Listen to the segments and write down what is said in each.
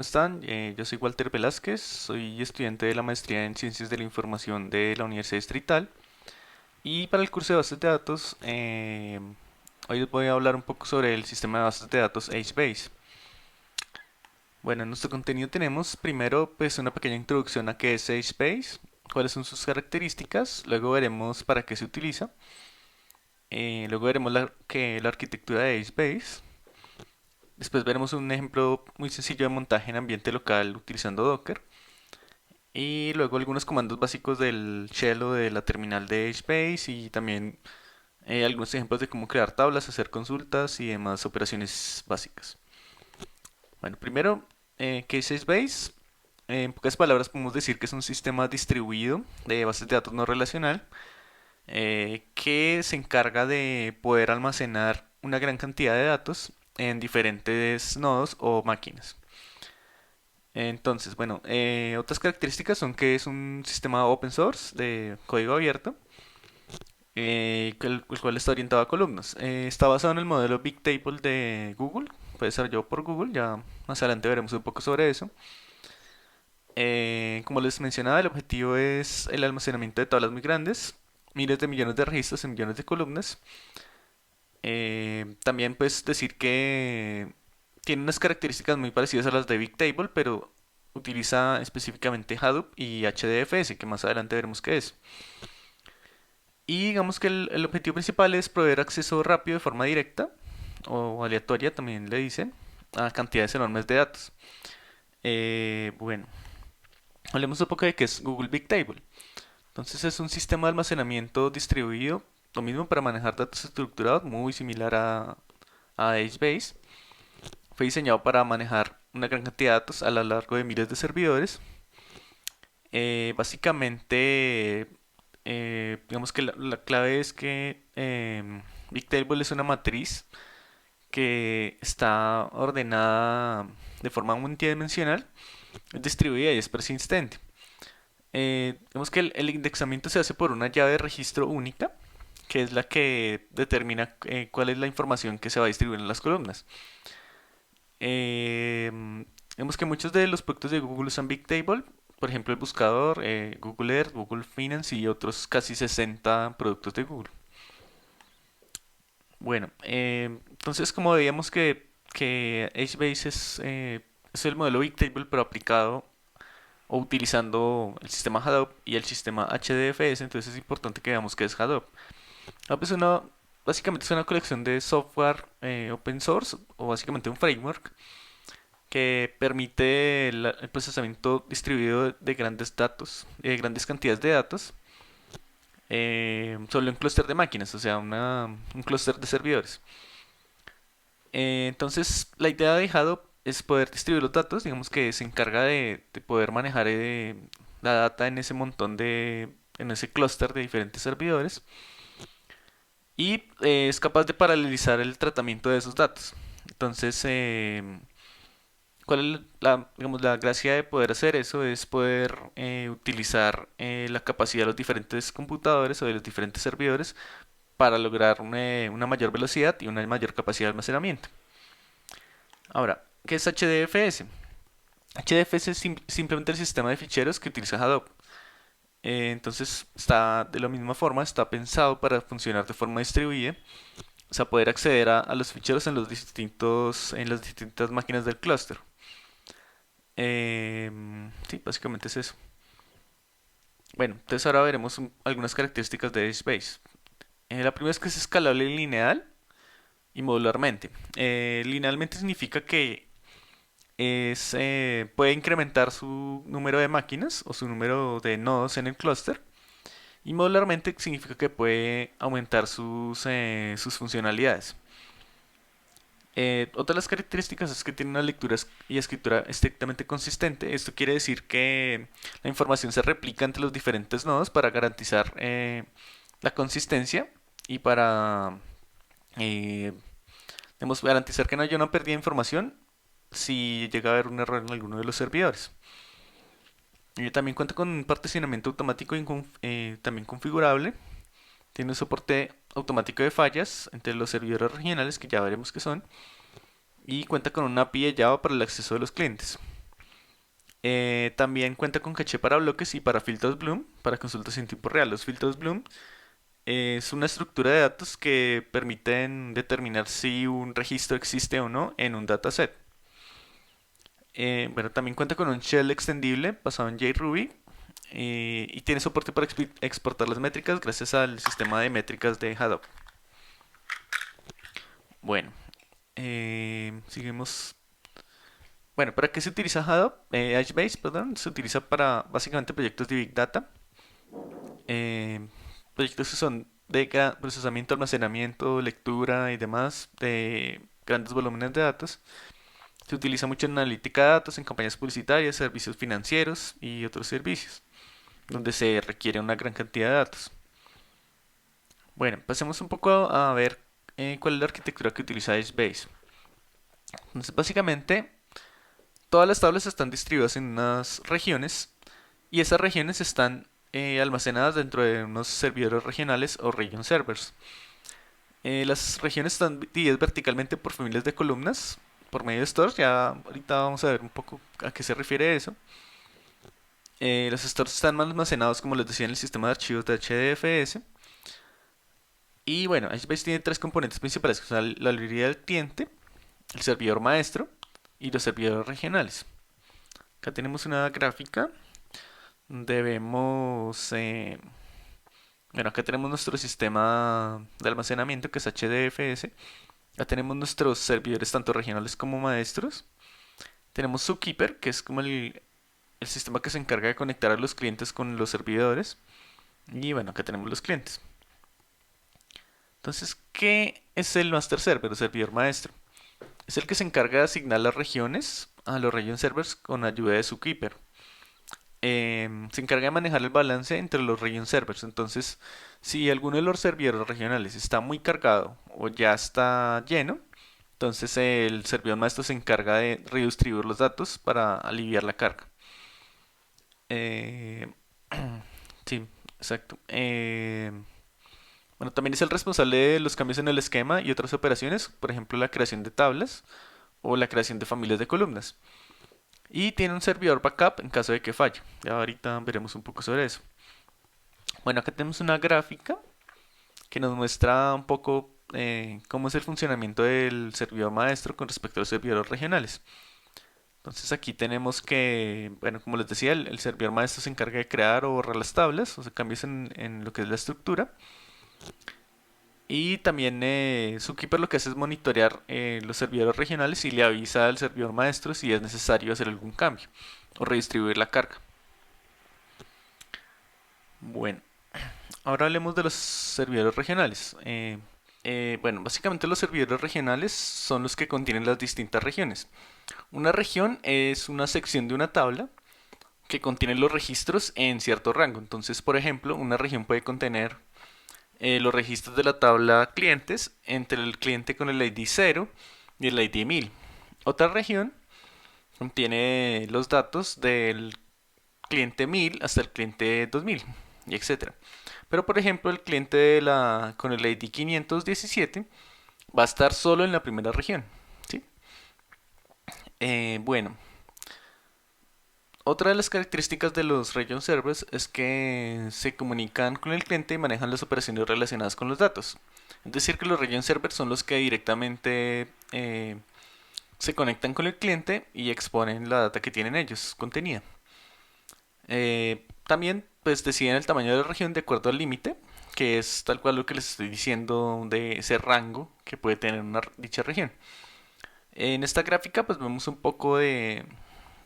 ¿Están? Yo soy Walter Velázquez, soy estudiante de la maestría en Ciencias de la Información de la Universidad Distrital y para el curso de bases de datos hoy les voy a hablar un poco sobre el sistema de bases de datos HBase. Bueno, en nuestro contenido tenemos primero pues una pequeña introducción a qué es HBase, cuáles son sus características, luego veremos para qué se utiliza, luego veremos la arquitectura de HBase. Después veremos un ejemplo muy sencillo de montaje en ambiente local utilizando Docker. Y luego algunos comandos básicos del shell o de la terminal de HBase y también algunos ejemplos de cómo crear tablas, hacer consultas y demás operaciones básicas. Bueno, primero, ¿qué es HBase? En pocas palabras podemos decir que es un sistema distribuido de bases de datos no relacional que se encarga de poder almacenar una gran cantidad de datos en diferentes nodos o máquinas. Entonces, bueno, otras características son que es un sistema open source de código abierto, el cual está orientado a columnas. Está basado en el modelo Bigtable de Google, fue desarrollado por Google, ya más adelante veremos un poco sobre eso. Como les mencionaba, el objetivo es el almacenamiento de tablas muy grandes, miles de millones de registros en millones de columnas. También pues decir que tiene unas características muy parecidas a las de Bigtable, pero utiliza específicamente Hadoop y HDFS, que más adelante veremos qué es. Y digamos que el objetivo principal es proveer acceso rápido de forma directa o aleatoria, también le dicen, a cantidades enormes de datos. Bueno, hablemos un poco de qué es Google Bigtable. Entonces es un sistema de almacenamiento distribuido, lo mismo para manejar datos estructurados, muy similar a HBase. Fue diseñado para manejar una gran cantidad de datos a lo largo de miles de servidores. Básicamente, digamos que la clave es que Bigtable es una matriz que está ordenada de forma multidimensional, es distribuida y es persistente. Digamos que el indexamiento se hace por una llave de registro única, que es la que determina cuál es la información que se va a distribuir en las columnas. Vemos que muchos de los productos de Google usan Bigtable, por ejemplo el buscador, Google Earth, Google Finance y otros casi 60 productos de Google. Bueno, entonces como veíamos que HBase es el modelo Bigtable pero aplicado o utilizando el sistema Hadoop y el sistema HDFS, entonces es importante que veamos qué es Hadoop. Hadoop básicamente es una colección de software open source o básicamente un framework que permite el procesamiento distribuido de grandes datos, de grandes cantidades de datos, sobre un clúster de máquinas, o sea, un clúster de servidores. Entonces, la idea de Hadoop es poder distribuir los datos, digamos que se encarga de poder manejar la data en ese en ese clúster de diferentes servidores y es capaz de paralelizar el tratamiento de esos datos. Entonces, ¿cuál es digamos, la gracia de poder hacer eso? Es poder utilizar la capacidad de los diferentes computadores o de los diferentes servidores para lograr una mayor velocidad y una mayor capacidad de almacenamiento. Ahora, ¿qué es HDFS? HDFS es simplemente el sistema de ficheros que utiliza Hadoop. Entonces, de la misma forma, está pensado para funcionar de forma distribuida, o sea, poder acceder a los ficheros en las distintas máquinas del clúster. Sí, básicamente es eso. Bueno, entonces ahora veremos algunas características de HBase. La primera es que es escalable y lineal y modularmente. Linealmente significa que puede incrementar su número de máquinas o su número de nodos en el clúster. Y modularmente significa que puede aumentar sus funcionalidades. Otra de las características es que tiene una lectura y escritura estrictamente consistente. Esto quiere decir que la información se replica entre los diferentes nodos para garantizar la consistencia y para eh, digamos, garantizar que no haya una pérdida de información si llega a haber un error en alguno de los servidores. También cuenta con un particionamiento automático también configurable. Tiene un soporte automático de fallas entre los servidores regionales, que ya veremos qué son. Y cuenta con una API de Java para el acceso de los clientes. También cuenta con caché para bloques y para filtros Bloom, para consultas en tiempo real. Los filtros Bloom es una estructura de datos que permiten determinar si un registro existe o no en un dataset. Bueno, también cuenta con un shell extendible basado en JRuby y tiene soporte para exportar las métricas gracias al sistema de métricas de Hadoop. Bueno, seguimos. Bueno, ¿para qué se utiliza Hadoop? HBase, perdón, se utiliza para básicamente proyectos de Big Data. eh, Proyectos que son de procesamiento, almacenamiento, lectura y demás de grandes volúmenes de datos. Se utiliza mucho en analítica de datos, en campañas publicitarias, servicios financieros y otros servicios, donde se requiere una gran cantidad de datos. Bueno, pasemos un poco a ver cuál es la arquitectura que utiliza HBase. Entonces, básicamente, todas las tablas están distribuidas en unas regiones y esas regiones están almacenadas dentro de unos servidores regionales o region servers. Las regiones están divididas verticalmente por familias de columnas por medio de stores. Ya ahorita vamos a ver un poco a qué se refiere eso. Los stores están almacenados, como les decía, en el sistema de archivos de HDFS. Y bueno, HBase tiene tres componentes principales, que son la librería del cliente, el servidor maestro y los servidores regionales. Acá tenemos una gráfica donde vemos, bueno, acá tenemos nuestro sistema de almacenamiento que es HDFS. Ya tenemos nuestros servidores tanto regionales como maestros. Tenemos Zookeeper, que es como el sistema que se encarga de conectar a los clientes con los servidores. Y bueno, acá tenemos los clientes. Entonces, ¿qué es el master server o servidor maestro? Es el que se encarga de asignar las regiones a los region servers con ayuda de Zookeeper. Se encarga de manejar el balance entre los region servers. Entonces, si alguno de los servidores regionales está muy cargado o ya está lleno, entonces el servidor maestro se encarga de redistribuir los datos para aliviar la carga. Eh, sí, exacto. Bueno, también es el responsable de los cambios en el esquema y otras operaciones, por ejemplo la creación de tablas o la creación de familias de columnas. Y tiene un servidor backup en caso de que falle. Ya ahorita veremos un poco sobre eso. Bueno, acá tenemos una gráfica que nos muestra un poco cómo es el funcionamiento del servidor maestro con respecto a los servidores regionales. Entonces aquí tenemos que, bueno, como les decía, el servidor maestro se encarga de crear o borrar las tablas, o sea, cambios en lo que es la estructura. Y también Zookeeper lo que hace es monitorear los servidores regionales y le avisa al servidor maestro si es necesario hacer algún cambio o redistribuir la carga. Bueno, ahora hablemos de los servidores regionales. Bueno, básicamente los servidores regionales son los que contienen las distintas regiones. Una región es una sección de una tabla que contiene los registros en cierto rango. Entonces, por ejemplo, una región puede contener los registros de la tabla clientes entre el cliente con el ID 0 y el ID 1000. Otra región contiene los datos del cliente 1000 hasta el cliente 2000 y etcétera. Pero por ejemplo, el cliente con el ID 517 va a estar solo en la primera región. ¿Sí? Bueno, otra de las características de los region servers es que se comunican con el cliente y manejan las operaciones relacionadas con los datos. Es decir, que los region servers son los que directamente se conectan con el cliente y exponen la data que tienen ellos contenida. También pues deciden el tamaño de la región de acuerdo al límite, que es tal cual lo que les estoy diciendo de ese rango que puede tener dicha región. En esta gráfica pues vemos un poco de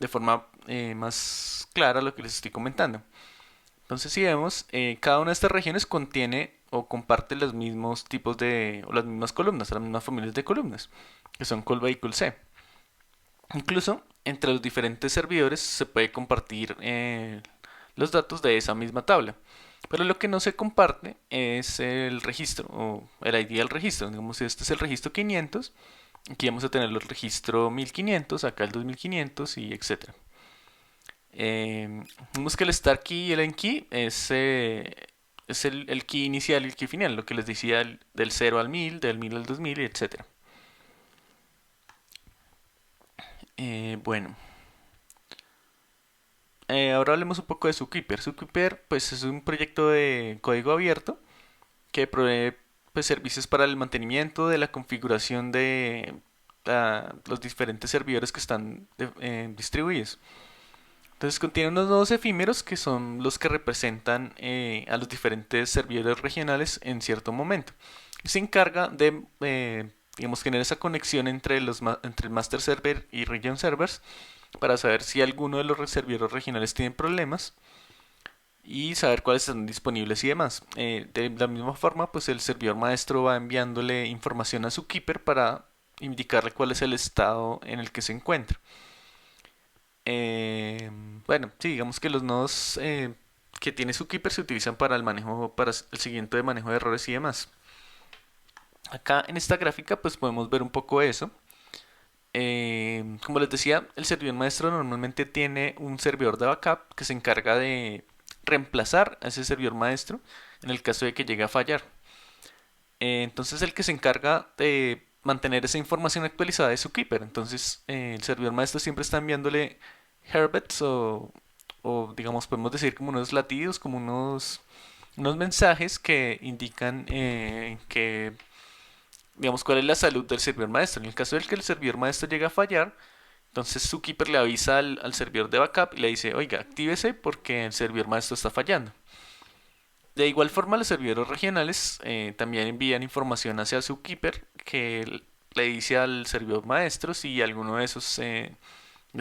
forma más clara lo que les estoy comentando. Entonces si vemos, cada una de estas regiones contiene o comparte los mismos tipos o las mismas columnas, las mismas familias de columnas, que son call vehicle C. Incluso entre los diferentes servidores se puede compartir los datos de esa misma tabla. Pero lo que no se comparte es el registro o el ID del registro. Digamos, este es el registro 500. Aquí vamos a tener el registro 1500, acá el 2500 y etcétera. Vemos que el start key y el end key es el key inicial y el key final, lo que les decía del 0 al 1000, del 1000 al 2000 y etcétera. Bueno, Ahora hablemos un poco de Zookeeper. Zookeeper pues es un proyecto de código abierto que provee pues servicios para el mantenimiento de la configuración de los diferentes servidores que están distribuidos. Entonces contiene unos nodos efímeros que son los que representan a los diferentes servidores regionales en cierto momento. Y se encarga de, digamos, generar esa conexión entre, entre el master server y region servers para saber si alguno de los servidores regionales tiene problemas y saber cuáles están disponibles y demás. De la misma forma, pues el servidor maestro va enviándole información a su keeper para indicarle cuál es el estado en el que se encuentra. Eh, bueno, sí, digamos que los nodos que tiene su keeper se utilizan para el manejo, para el siguiente de manejo de errores y demás. Acá en esta gráfica pues podemos ver un poco eso. Como les decía, el servidor maestro normalmente tiene un servidor de backup que se encarga de reemplazar a ese servidor maestro en el caso de que llegue a fallar. Entonces el que se encarga de mantener esa información actualizada es su keeper. Entonces el servidor maestro siempre está enviándole herbets o digamos podemos decir como unos latidos, como unos mensajes que indican que digamos cuál es la salud del servidor maestro. En el caso de que el servidor maestro llegue a fallar, entonces su keeper le avisa al servidor de backup y le dice, oiga, actívese porque el servidor maestro está fallando. De igual forma, los servidores regionales también envían información hacia su keeper que le dice al servidor maestro si alguno de esos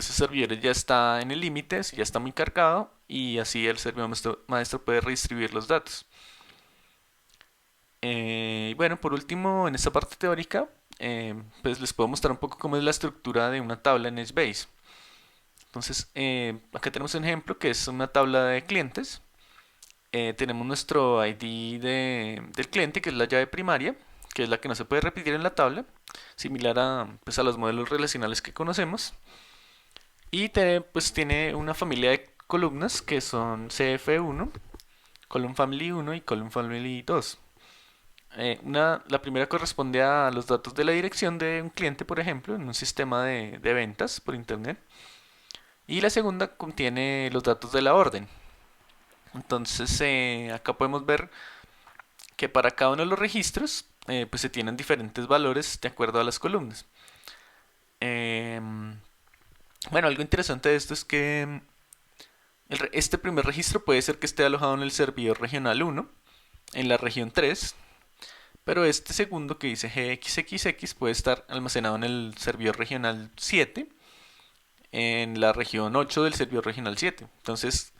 servidores ya está en el límite, si ya está muy cargado y así el servidor maestro puede redistribuir los datos. Y bueno, por último, en esta parte teórica, pues les puedo mostrar un poco cómo es la estructura de una tabla en Essbase. Entonces, acá tenemos un ejemplo que es una tabla de clientes. Tenemos nuestro ID del cliente, que es la llave primaria, que es la que no se puede repetir en la tabla, similar a, pues, a los modelos relacionales que conocemos. Y pues tiene una familia de columnas que son CF1, Column Family 1 y Column Family 2. La primera corresponde a los datos de la dirección de un cliente, por ejemplo, en un sistema de ventas por internet. Y la segunda contiene los datos de la orden. Entonces, acá podemos ver que para cada uno de los registros, pues se tienen diferentes valores de acuerdo a las columnas. Em, bueno, algo interesante de esto es que este primer registro puede ser que esté alojado en el servidor regional 1, en la región 3, pero este segundo que dice GXXX puede estar almacenado en el servidor regional 7, en la región 8 del servidor regional 7. Entonces,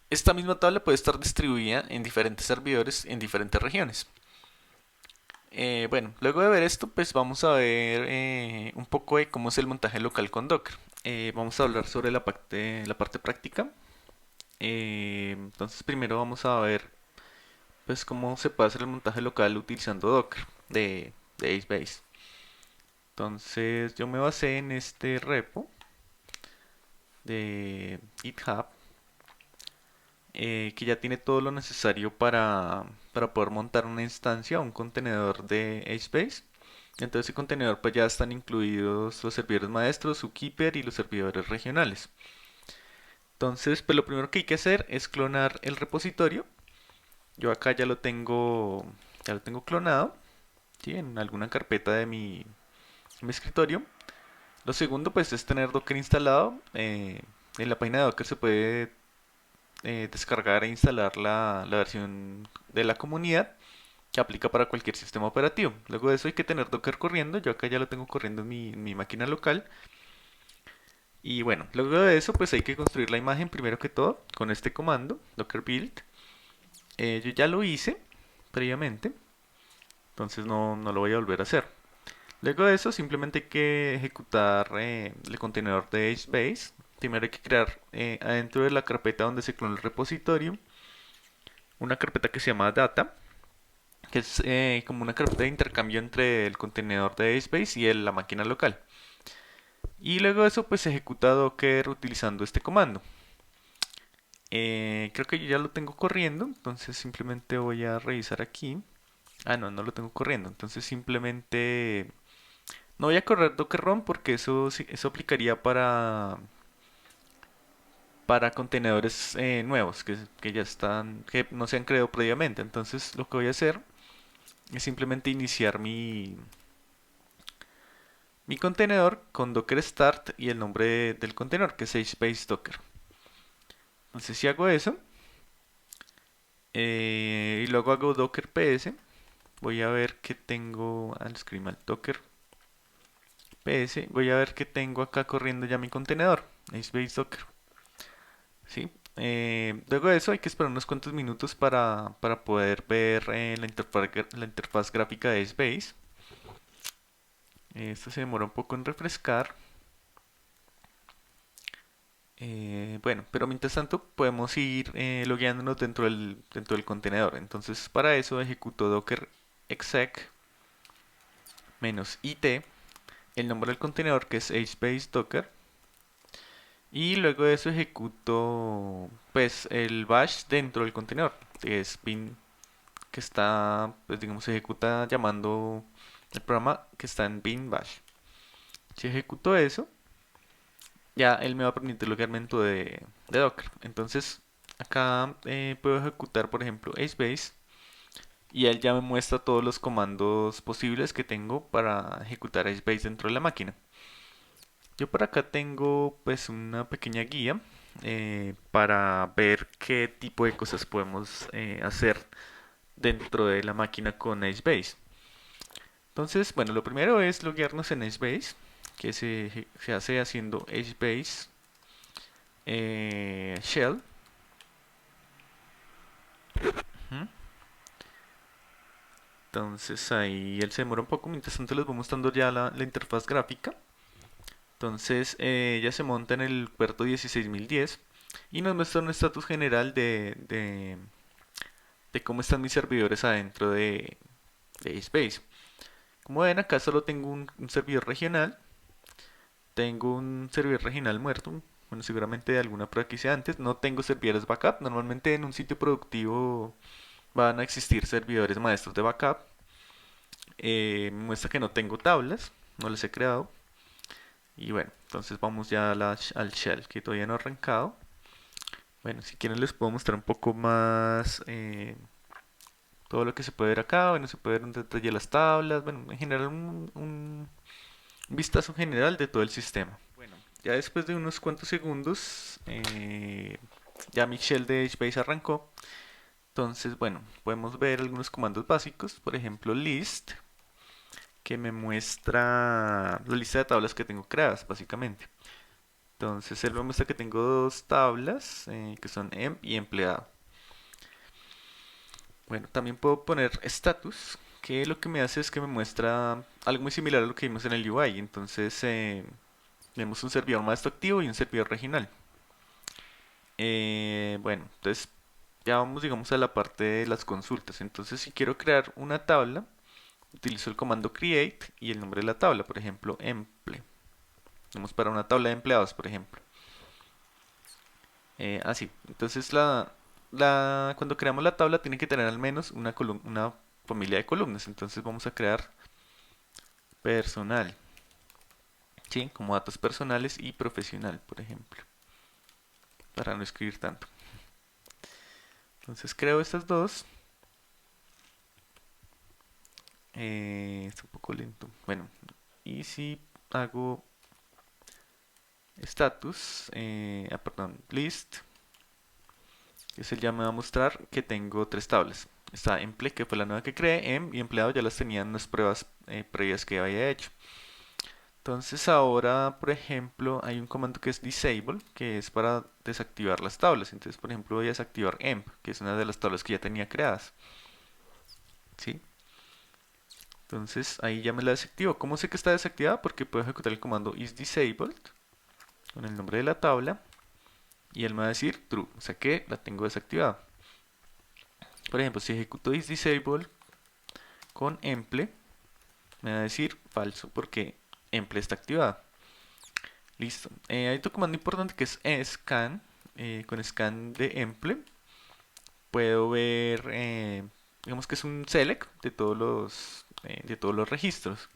esta misma tabla puede estar distribuida en diferentes servidores en diferentes regiones. Bueno, luego de ver esto, pues vamos a ver un poco de cómo es el montaje local con Docker. Vamos a hablar sobre la parte práctica. Entonces, primero vamos a ver pues cómo se puede hacer el montaje local utilizando Docker de Acebase. Entonces, yo me basé en este repo de GitHub que ya tiene todo lo necesario para poder montar una instancia o un contenedor de HBase. Entonces, ese contenedor pues ya están incluidos los servidores maestros, su keeper y los servidores regionales. Entonces, pues lo primero que hay que hacer es clonar el repositorio. Yo acá ya lo tengo clonado, ¿sí? En alguna carpeta de mi escritorio. Lo segundo pues es tener Docker instalado. En la página de Docker se puede descargar e instalar la versión de la comunidad que aplica para cualquier sistema operativo. Luego de eso hay que tener Docker corriendo. Yo acá ya lo tengo corriendo en mi máquina local. Y bueno, luego de eso pues hay que construir la imagen primero que todo con este comando, docker build. Yo ya lo hice previamente, entonces no lo voy a volver a hacer. Luego de eso simplemente hay que ejecutar el contenedor de HBase. Primero hay que crear adentro de la carpeta donde se clona el repositorio una carpeta que se llama data, que es como una carpeta de intercambio entre el contenedor de HBase y la máquina local. Y luego de eso pues se ejecuta Docker utilizando este comando. Creo que yo ya lo tengo corriendo, entonces simplemente voy a revisar aquí. Ah, no lo tengo corriendo, entonces simplemente no voy a correr Docker Run porque eso aplicaría para contenedores nuevos que ya están, que no se han creado previamente. Entonces lo que voy a hacer es simplemente iniciar mi contenedor con docker start y el nombre del contenedor, que es hbase docker. Entonces si hago eso y luego hago docker ps, voy a ver que tengo al escribir mal docker ps, voy a ver que tengo acá corriendo ya mi contenedor, hbase docker. ¿Sí? Luego de eso hay que esperar unos cuantos minutos para poder ver la interfaz gráfica de HBase. Esto se demora un poco en refrescar. Bueno, pero mientras tanto podemos ir logueándonos dentro del contenedor. Entonces para eso ejecuto docker exec -it, el nombre del contenedor que es hbase docker. Y luego de eso ejecuto pues el bash dentro del contenedor, que es bin, que está, pues digamos, se ejecuta llamando el programa que está en bin bash. Si ejecuto eso, ya él me va a permitir loguearme dentro de Docker. Entonces, acá puedo ejecutar, por ejemplo, hbase y él ya me muestra todos los comandos posibles que tengo para ejecutar hbase dentro de la máquina. Yo por acá tengo pues una pequeña guía para ver qué tipo de cosas podemos hacer dentro de la máquina con HBase. Entonces, bueno, lo primero es loguearnos en HBase, que se hace haciendo HBase shell. Ujú. Entonces ahí él se demora un poco, mientras tanto les voy mostrando ya la interfaz gráfica. Entonces ya se monta en el puerto 16010 y nos muestra un estatus general de cómo están mis servidores adentro de HBase. Como ven, acá solo tengo un servidor regional. Tengo un servidor regional muerto. Bueno, seguramente de alguna prueba que hice antes. No tengo servidores backup. Normalmente en un sitio productivo van a existir servidores maestros de backup. Me muestra que no tengo tablas. No les he creado. Y bueno, entonces vamos ya al shell que todavía no ha arrancado. Bueno, si quieren les puedo mostrar un poco más todo lo que se puede ver acá. Bueno, se puede ver un detalle de las tablas. Bueno, en general un vistazo general de todo el sistema. Bueno, ya después de unos cuantos segundos, ya mi shell de HBase arrancó. Entonces, bueno, podemos ver algunos comandos básicos, por ejemplo, list, que me muestra la lista de tablas que tengo creadas, básicamente. Entonces, él me muestra que tengo dos tablas, que son emp y empleado. Bueno, también puedo poner status, que lo que me hace es que me muestra algo muy similar a lo que vimos en el UI. Entonces, tenemos un servidor maestro activo y un servidor regional. Bueno, entonces ya vamos, digamos, a la parte de las consultas. Entonces, si quiero crear una tabla, utilizo el comando create y el nombre de la tabla, por ejemplo, emple. Vamos para una tabla de empleados, por ejemplo. Así. Entonces, cuando creamos la tabla tiene que tener al menos una familia de columnas. Entonces, vamos a crear personal. ¿Sí? Como datos personales y profesional, por ejemplo. Para no escribir tanto. Entonces, creo estas dos. Está un poco lento. Bueno, y si hago status, perdón, list, ese ya me va a mostrar que tengo tres tablas. Está emple, que fue la nueva que creé, y empleado ya las tenía en unas pruebas previas que había hecho. Entonces ahora, por ejemplo, hay un comando que es disable, que es para desactivar las tablas. Entonces, por ejemplo, voy a desactivar emp, que es una de las tablas que ya tenía creadas. ¿Sí? Entonces ahí ya me la desactivo. ¿Cómo sé que está desactivada? Porque puedo ejecutar el comando isDisabled con el nombre de la tabla y él me va a decir true, o sea que la tengo desactivada. Por ejemplo, si ejecuto isDisabled con emple, me va a decir falso porque emple está activada. Listo. Hay otro comando importante que es scan. Con scan de emple puedo ver, digamos que es un select de todos los registros.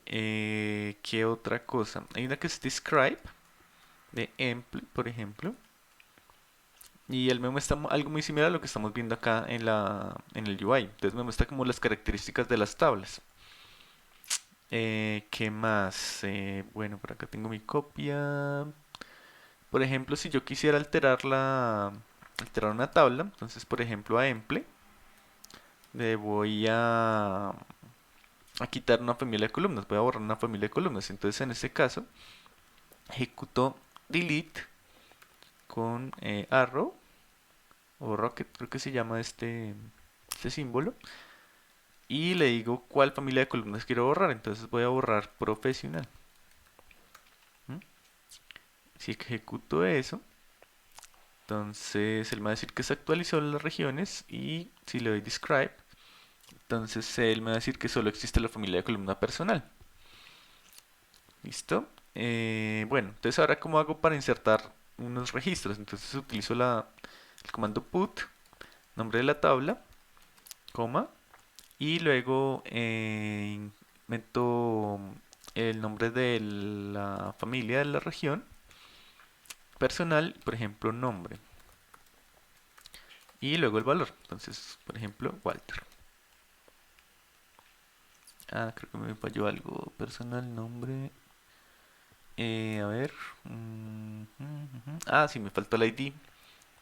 ¿Qué otra cosa? Hay una que es describe, de emple, por ejemplo. Y él me muestra algo muy similar a lo que estamos viendo acá en el UI. Entonces me muestra como las características de las tablas. ¿Qué más? Bueno, por acá tengo mi copia. Por ejemplo, si yo quisiera alterar una tabla, entonces por ejemplo a emple le voy a quitar una familia de columnas, voy a borrar una familia de columnas. Entonces en este caso ejecuto delete con arrow o rocket, creo que se llama este símbolo, y le digo cuál familia de columnas quiero borrar. Entonces voy a borrar profesional. ¿Mm? Si ejecuto eso, entonces él me va a decir que se actualizó las regiones, y si le doy describe, entonces él me va a decir que solo existe la familia de columna personal. ¿Listo? Bueno, entonces ahora cómo hago para insertar unos registros. Entonces utilizo el comando put, nombre de la tabla, coma, y luego meto el nombre de la familia de la región personal, por ejemplo, nombre, y luego el valor. Entonces, por ejemplo, Walter. Ah, creo que me falló algo. Personal, nombre. A ver. Ah, sí, me faltó el ID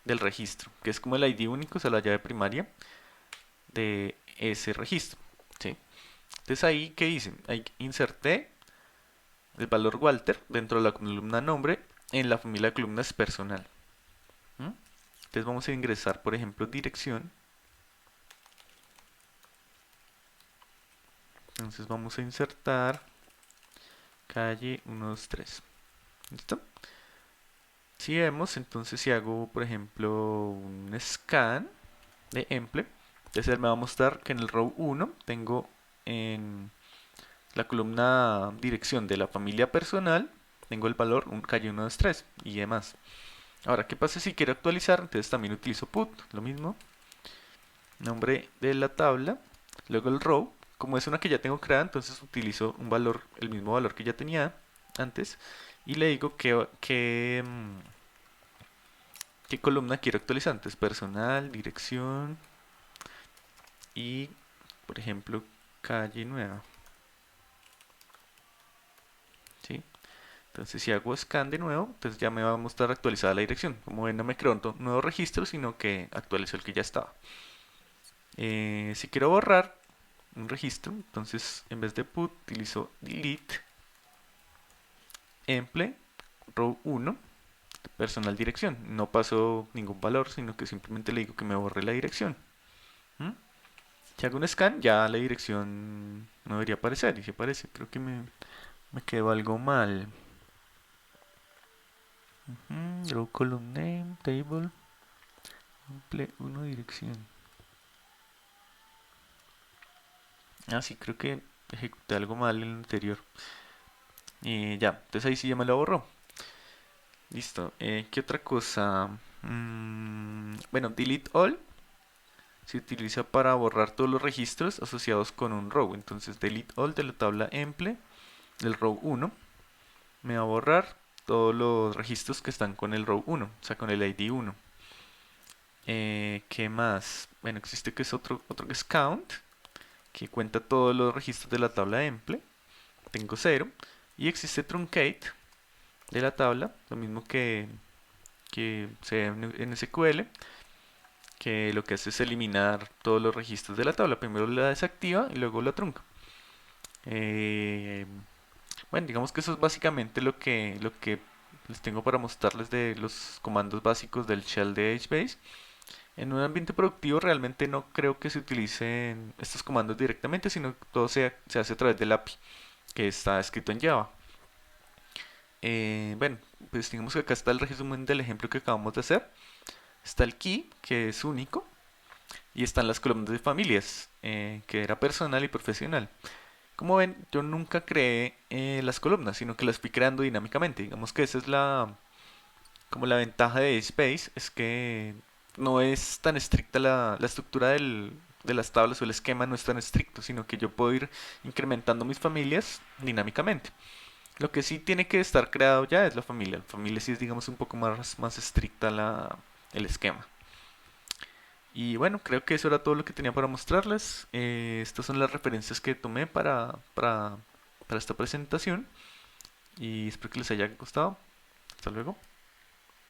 del registro, que es como el ID único, o sea, la llave primaria de ese registro. ¿Sí? Entonces ahí, ¿qué hice? Ahí inserté el valor Walter dentro de la columna nombre en la familia de columnas personal. ¿Mm? Entonces vamos a ingresar, por ejemplo, dirección. Entonces vamos a insertar calle 123. ¿Listo? Si vemos, entonces si hago, por ejemplo, un scan de emple, entonces él me va a mostrar que en el row 1 tengo en la columna dirección de la familia personal, tengo el valor un calle 123 y demás. Ahora, ¿qué pasa si quiero actualizar? Entonces también utilizo put, lo mismo, nombre de la tabla, luego el row. Como es una que ya tengo creada, entonces utilizo un valor, el mismo valor que ya tenía antes, y le digo qué columna quiero actualizar. Entonces personal, dirección y, por ejemplo, calle nueva. ¿Sí? Entonces si hago scan de nuevo, entonces ya me va a mostrar actualizada la dirección. Como ven, no me creó un nuevo registro, sino que actualizó el que ya estaba. Si quiero borrar un registro, entonces en vez de put utilizo delete emple row 1 personal dirección. No pasó ningún valor, sino que simplemente le digo que me borre la dirección. ¿Mm? Si hago un scan, ya la dirección no debería aparecer. Y si aparece, creo que me quedó algo mal. Row column name, table, emple 1 dirección. Ah, sí, creo que ejecuté algo mal en el anterior. Y ya, entonces ahí sí ya me lo borró. Listo. ¿Qué otra cosa? Bueno, delete all se utiliza para borrar todos los registros asociados con un row. Entonces, delete all de la tabla emple del row 1 me va a borrar todos los registros que están con el row 1, o sea, con el ID 1. ¿Qué más? Bueno, existe que es otro que es count, que cuenta todos los registros de la tabla emple. Tengo 0. Y existe truncate de la tabla, lo mismo que se ve en SQL, que lo que hace es eliminar todos los registros de la tabla. Primero la desactiva y luego la trunca. Eh, bueno, digamos que eso es básicamente lo que les tengo para mostrarles de los comandos básicos del shell de HBase. En un ambiente productivo realmente no creo que se utilicen estos comandos directamente, sino que todo se hace a través del API, que está escrito en Java. Bueno, pues digamos que acá está el resumen del ejemplo que acabamos de hacer. Está el key, que es único, y están las columnas de familias, que era personal y profesional. Como ven, yo nunca creé las columnas, sino que las fui creando dinámicamente. Digamos que esa es como la ventaja de Space, es que no es tan estricta la estructura de las tablas, o el esquema no es tan estricto, sino que yo puedo ir incrementando mis familias dinámicamente. Lo que sí tiene que estar creado ya es la familia. La familia sí es, digamos, un poco más estricta el esquema. Y bueno, creo que eso era todo lo que tenía para mostrarles. Estas son las referencias que tomé para esta presentación y espero que les haya gustado. Hasta luego.